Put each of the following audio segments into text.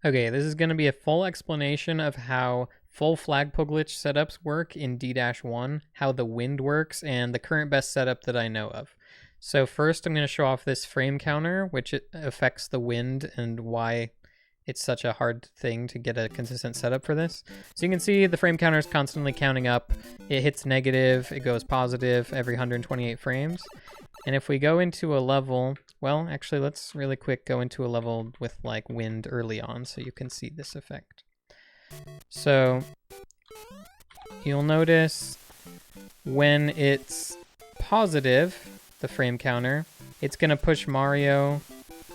Okay, this is going to be a full explanation of how full flagpole glitch setups work in D-1, how the wind works, and the current best setup that I know of. So first I'm going to show off this frame counter, which affects the wind and why it's such a hard thing to get a consistent setup for this. So you can see the frame counter is constantly counting up. It hits negative, it goes positive every 128 frames. And if we go into a level, well, actually, let's really quick go into a level with like wind early on so you can see this effect. So you'll notice when it's positive, the frame counter, it's going to push Mario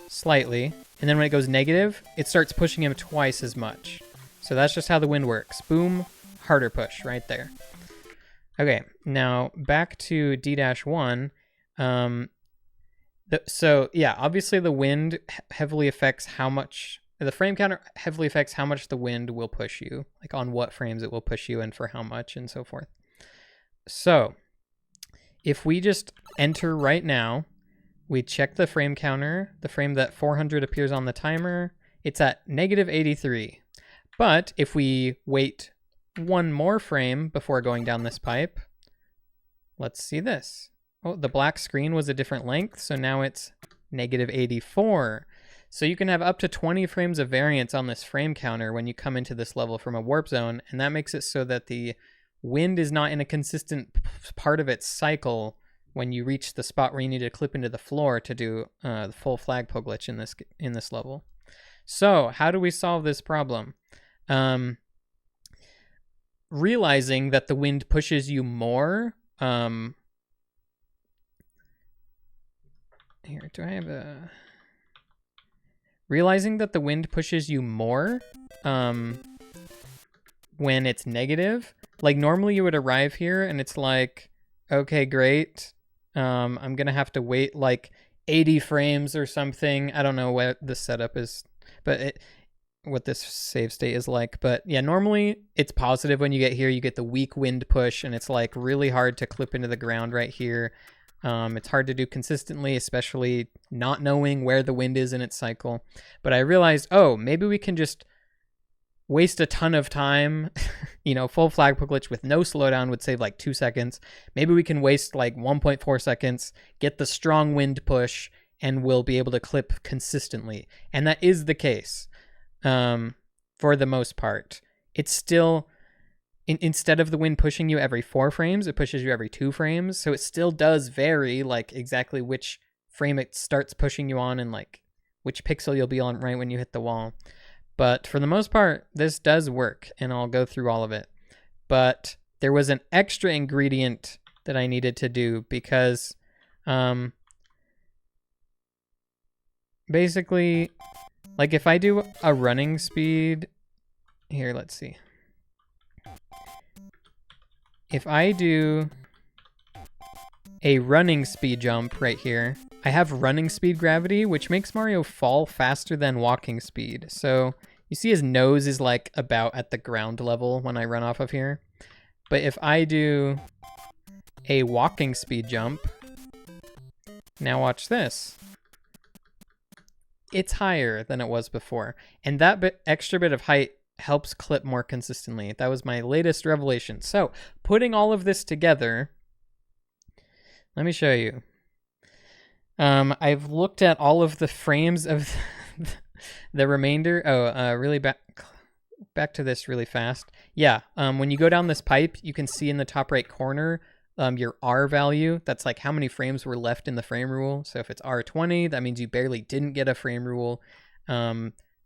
slightly. And then when it goes negative, it starts pushing him twice as much. So that's just how the wind works. Boom, harder push right there. Okay, now back to D-1. So yeah, obviously the wind heavily affects how much, the frame counter heavily affects how much the wind will push you, like on what frames it will push you and for how much and so forth. So if we just enter right now, we check the frame counter, the frame that 400 appears on the timer, it's at negative 83. But if we wait one more frame before going down this pipe, let's see this. Oh, the black screen was a different length, so now it's negative 84. So you can have up to 20 frames of variance on this frame counter when you come into this level from a warp zone, and that makes it so that the wind is not in a consistent part of its cycle when you reach the spot where you need to clip into the floor to do the full flagpole glitch in this level. So how do we solve this problem? Realizing that the wind pushes you more. Here, do I have a... Realizing that the wind pushes you more when it's negative. Like normally you would arrive here and it's like, okay, great. I'm going to have to wait like 80 frames or something. I don't know what the setup is, but what this save state is like. But yeah, normally it's positive when you get here. You get the weak wind push and it's like really hard to clip into the ground right here. It's hard to do consistently, especially not knowing where the wind is in its cycle. But I realized, oh, maybe we can just waste a ton of time. You know, full flagpole glitch with no slowdown would save like 2 seconds. Maybe we can waste like 1.4 seconds, get the strong wind push, and we'll be able to clip consistently. And that is the case for the most part. It's still... Instead of the wind pushing you every 4 frames, it pushes you every 2 frames. So it still does vary, like exactly which frame it starts pushing you on and like which pixel you'll be on right when you hit the wall. But for the most part, this does work, and I'll go through all of it. But there was an extra ingredient that I needed to do because basically, like if I do a running speed, here, let's see. If I do a running speed jump right here, I have running speed gravity, which makes Mario fall faster than walking speed. So you see his nose is like about at the ground level when I run off of here. But if I do a walking speed jump, now watch this. It's higher than it was before. And that extra bit of height helps clip more consistently. That was my latest revelation. So putting all of this together, let me show you. I've looked at all of the frames of the remainder. Really back to this really fast. Yeah, when you go down this pipe, you can see in the top right corner your R value. That's like how many frames were left in the frame rule. So if it's R20, that means you barely didn't get a frame rule.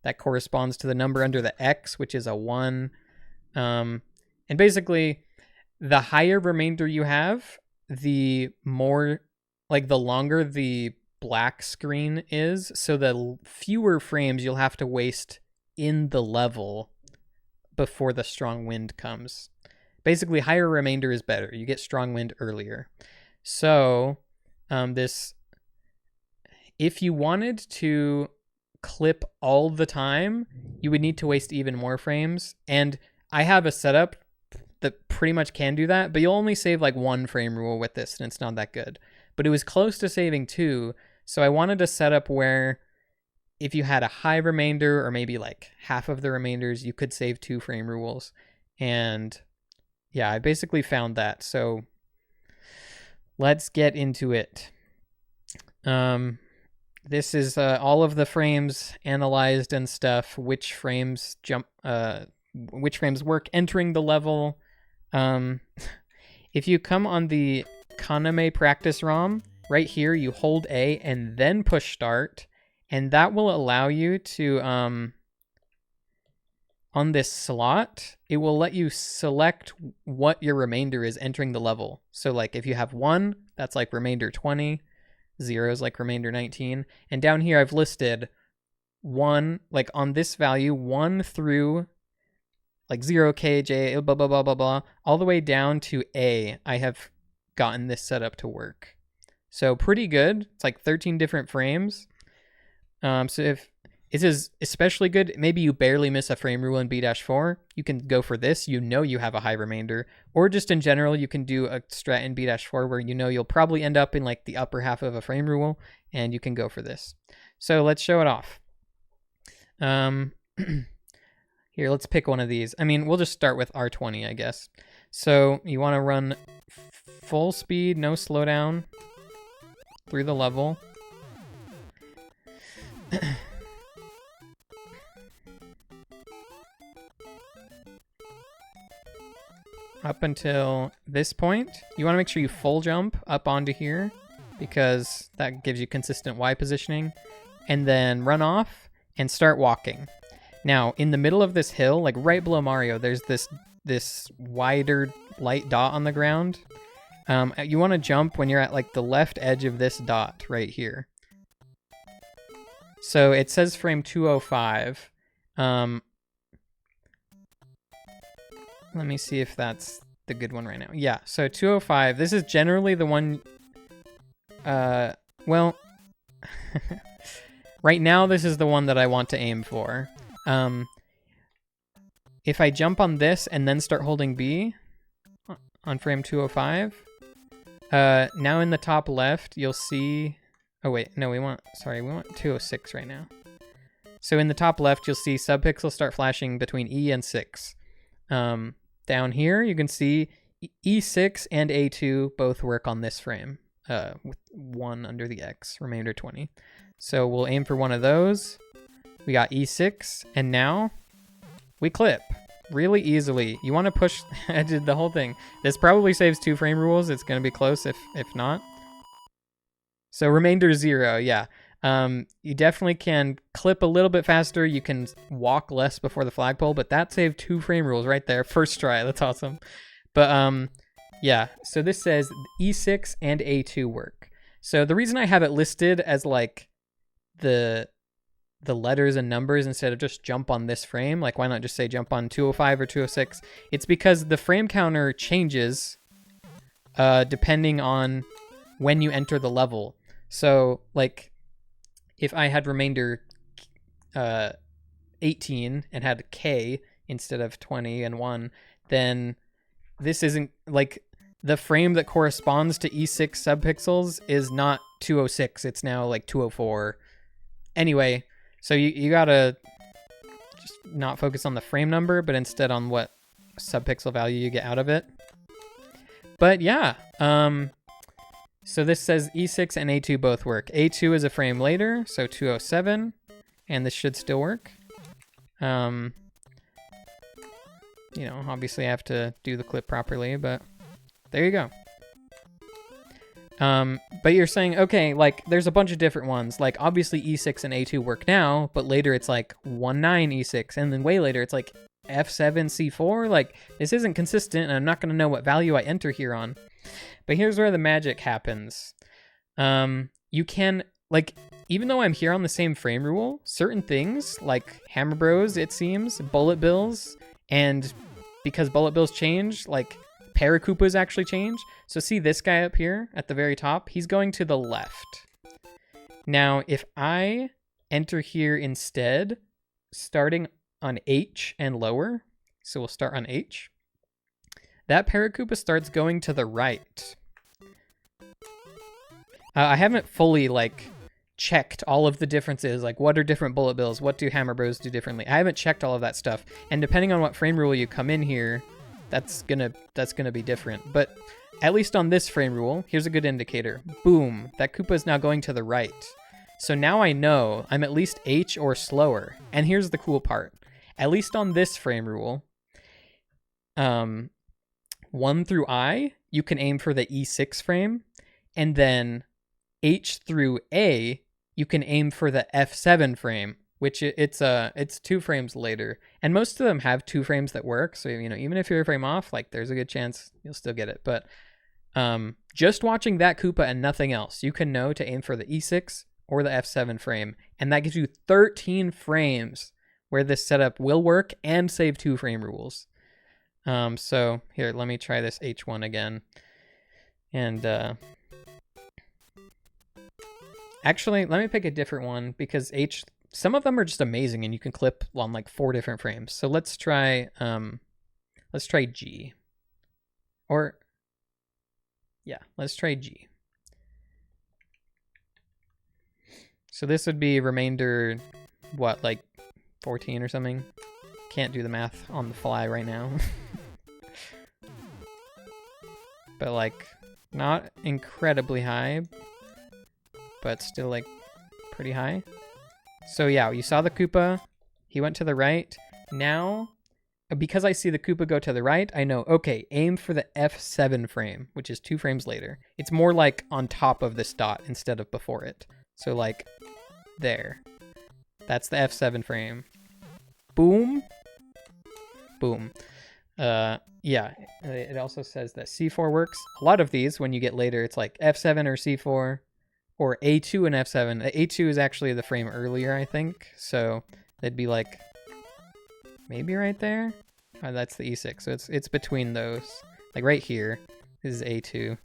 That corresponds to the number under the X, which is a 1. And basically, the higher remainder you have, the more, like the longer the black screen is, so the fewer frames you'll have to waste in the level before the strong wind comes. Basically, higher remainder is better. You get strong wind earlier. So, if you wanted to clip all the time, you would need to waste even more frames. And I have a setup that pretty much can do that, but you'll only save like 1 frame rule with this, and it's not that good. But it was close to saving 2, so I wanted a setup where if you had a high remainder or maybe like half of the remainders, you could save 2 frame rules. And yeah, I basically found that. So let's get into it. This is all of the frames analyzed and stuff, which frames work entering the level. If you come on the Kaname practice ROM, right here you hold A and then push start, and that will allow you to, on this slot, it will let you select what your remainder is entering the level. So like if you have 1, that's like remainder 20, 0 is like remainder 19, and down here I've listed 1, like on this value, 1 through like 0K, J, blah, blah, blah, blah, blah, all the way down to A, I have gotten this set up to work. So pretty good. It's like 13 different frames. So if this is especially good, maybe you barely miss a frame rule in B-4, you can go for this. You know you have a high remainder. Or just in general, you can do a strat in B-4 where you know you'll probably end up in like the upper half of a frame rule, and you can go for this. So let's show it off. Here, let's pick one of these. I mean, we'll just start with R20, I guess. So you want to run full speed, no slowdown through the level. Up until this point, you want to make sure you full jump up onto here because that gives you consistent Y positioning, and then run off and start walking. Now, in the middle of this hill, like right below Mario, there's this wider light dot on the ground. You want to jump when you're at like the left edge of this dot right here. So it says frame 205. Let me see if that's the good one right now. Yeah, so 205. This is generally the one... well... right now, this is the one that I want to aim for. If I jump on this and then start holding B on frame 205, now in the top left, you'll see... Oh, wait. No, we want 206 right now. So in the top left, you'll see subpixels start flashing between E and 6. Down here, you can see E6 and A2 both work on this frame, with 1 under the X, remainder 20. So we'll aim for one of those. We got E6, and now we clip really easily. You want to push, I did the whole thing. This probably saves 2 frame rules. It's going to be close if not. So remainder 0, yeah. You definitely can clip a little bit faster. You can walk less before the flagpole, but that saved 2 frame rules right there. First try, that's awesome. But yeah, so this says E6 and A2 work. So the reason I have it listed as like the letters and numbers instead of just jump on this frame, like why not just say jump on 205 or 206? It's because the frame counter changes depending on when you enter the level. So like if I had remainder 18 and had K instead of 20 and 1, then this isn't like the frame that corresponds to E6 subpixels is not 206. It's now like 204. Anyway, so you gotta just not focus on the frame number, but instead on what subpixel value you get out of it. But yeah, so this says E6 and A2 both work. A2 is a frame later, so 207, and this should still work. You know, obviously I have to do the clip properly, but there you go. But you're saying, okay, like there's a bunch of different ones. Like obviously E6 and A2 work now, but later it's like 19 E6, and then way later it's like F7 C4. Like this isn't consistent, and I'm not going to know what value I enter here on. But here's where the magic happens. You can, like, even though I'm here on the same frame rule, certain things, like Hammer Bros, it seems, bullet bills, and because bullet bills change, like, Paracoopas actually change. So see this guy up here at the very top? He's going to the left. Now, if I enter here instead, starting on H and lower, so we'll start on H, that Paracoopa starts going to the right. I haven't fully, like, checked all of the differences, like what are different bullet bills, what do hammer bros do differently. I haven't checked all of that stuff, and depending on what frame rule you come in here, that's gonna be different. But at least on this frame rule, here's a good indicator. Boom, that Koopa is now going to the right. So now I know I'm at least H or slower. And here's the cool part. At least on this frame rule, 1 through I, you can aim for the E6 frame, and then H through A, you can aim for the F7 frame, which it's 2 frames later. And most of them have 2 frames that work, so even if you're a frame off, like there's a good chance you'll still get it. But just watching that Koopa and nothing else, you can know to aim for the E6 or the F7 frame, and that gives you 13 frames where this setup will work and save 2 frame rules. So here, let me try this H1 again. And actually, let me pick a different one, because some of them are just amazing and you can clip on like 4 different frames. So let's try G. Or yeah, let's try G. So this would be remainder, what, like 14 or something? Can't do the math on the fly right now. But like, not incredibly high, but still like pretty high. So yeah, you saw the Koopa, he went to the right. Now, because I see the Koopa go to the right, I know, okay, aim for the F7 frame, which is 2 frames later. It's more like on top of this dot instead of before it. So like there. That's the F7 frame. Boom. Boom. Yeah, it also says that C4 works. A lot of these, when you get later, it's like F7 or C4 or A2 and F7. A2 is actually the frame earlier, I think. So they'd be like maybe right there. Oh, that's the E6. So it's between those. Like right here is A2,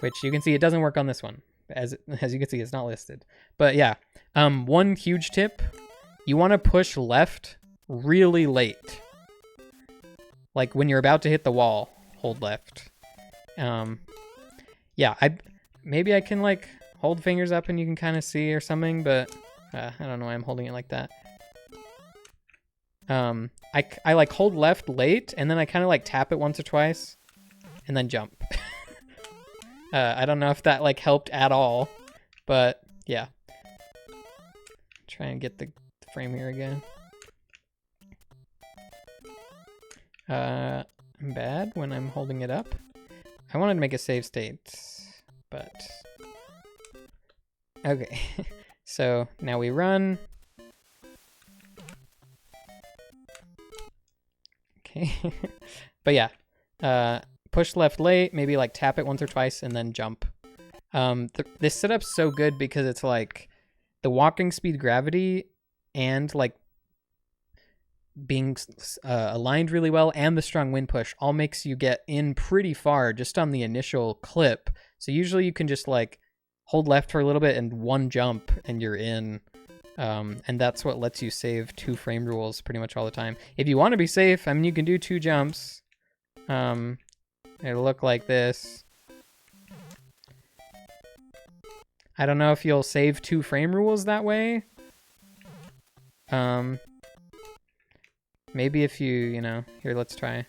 which you can see it doesn't work on this one. As you can see, it's not listed. But yeah, one huge tip, you want to push left really late. Like when you're about to hit the wall, hold left. Yeah, maybe I can like hold fingers up and you can kind of see or something, but I don't know why I'm holding it like that. I like hold left late, and then I kind of like tap it once or twice and then jump. I don't know if that like helped at all, but yeah. Try and get the frame here again. I'm bad when I'm holding it up. I wanted to make a save state, but okay. So now we run. Okay. But yeah, push left late, maybe like tap it once or twice and then jump. This setup's so good because it's like the walking speed gravity and like being aligned really well and the strong wind push all makes you get in pretty far just on the initial clip. So usually you can just like hold left for a little bit and one jump and you're in. And that's what lets you save 2 frame rules pretty much all the time. If you want to be safe, I mean, you can do 2 jumps. It'll look like this. I don't know if you'll save 2 frame rules that way. Maybe if you know, here, let's try.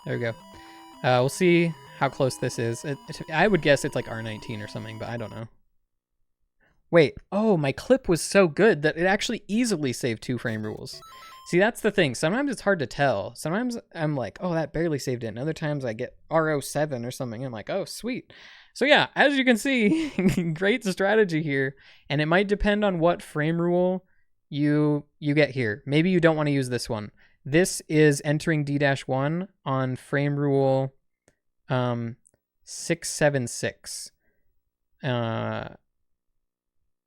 There we go. We'll see how close this is. I would guess it's like R19 or something, but I don't know. Wait, oh, my clip was so good that it actually easily saved 2 frame rules. See, that's the thing. Sometimes it's hard to tell. Sometimes I'm like, oh, that barely saved it. And other times I get R07 or something. I'm like, oh, sweet. So yeah, as you can see, great strategy here. And it might depend on what frame rule you get here. Maybe you don't want to use this one. This is entering D-1 on frame rule 676.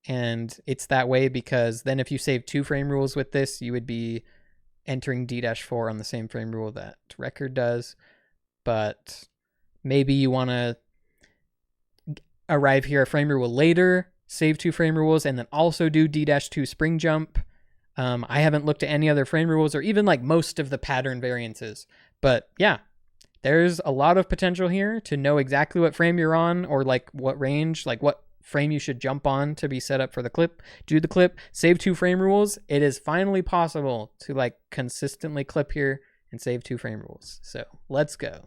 And it's that way because then if you save 2 frame rules with this, you would be entering D-4 on the same frame rule that record does. But maybe you want to arrive here a frame rule later, save 2 frame rules, and then also do D-2 spring jump. I haven't looked at any other frame rules or even like most of the pattern variances. But yeah, there's a lot of potential here to know exactly what frame you're on, or like what range, like what frame you should jump on to be set up for the clip, do the clip, save 2 frame rules. It is finally possible to like consistently clip here and save 2 frame rules. So let's go.